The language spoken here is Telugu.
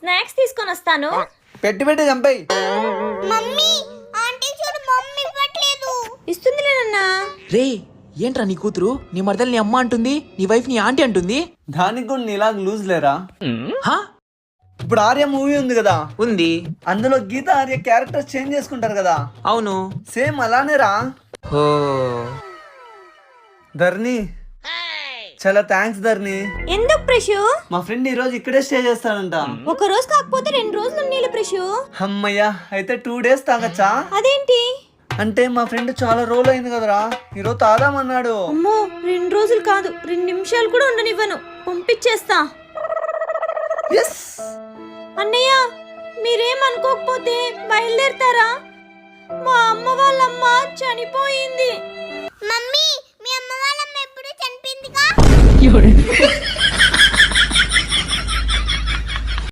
స్నాక్స్ తీసుకొని వస్తాను. పెట్టి పెట్టి చంపేయి. మమ్మీ ఆంటీ చూడు మమ్మీ ఇవ్వట్లేదు. ఇస్తుందిలే నాన్న. రే ఏంట్రా నీ కూతురు నీ మరదలు నీ అమ్మ అంటుంది, నీ వైఫ్ నీ ఆంటీ అంటుంది. దానికి కూడా నీలాగా లూజ్ లేరా? హా ఇప్పుడు ఆర్య మూవీ ఉంది కదా, ఉంది. అందులో గీత ఆర్య క్యారెక్టర్స్ చేంజ్ చేసుకుంటారు కదా, అవును. సేమ్ అలానేరా. ఓ ధర్ని, చాలా థ్యాంక్స్ ధర్ని. ఎందుకు ప్రిషు? మా ఫ్రెండ్ ఈ రోజు ఇక్కడే స్టే చేస్తాడంట. ఒక రోజు కాకపోతే 2 రోజులు నీళ్ళు ప్రిషు. అమ్మయ్యా, అయితే 2 days తాగచ్చా? అదేంటి? అంటే మా ఫ్రెండ్ చాలా రోజులు అయింది కదరా, ఈరోజు తాదామన్నాడు. అమ్మో 2 రోజులు కాదు 2 నిమిషాలు కూడా ఉండనివ్వను, పంపించేస్తా. అన్నయ్య మీరేమనుకోకపోతే బయలుదేరతారా? మా అమ్మ వాళ్ళమ్మ చనిపోయింది. మమ్మీ మీ అమ్మ వాళ్ళమ్మ ఎప్పుడు చనిపోయిందిగా.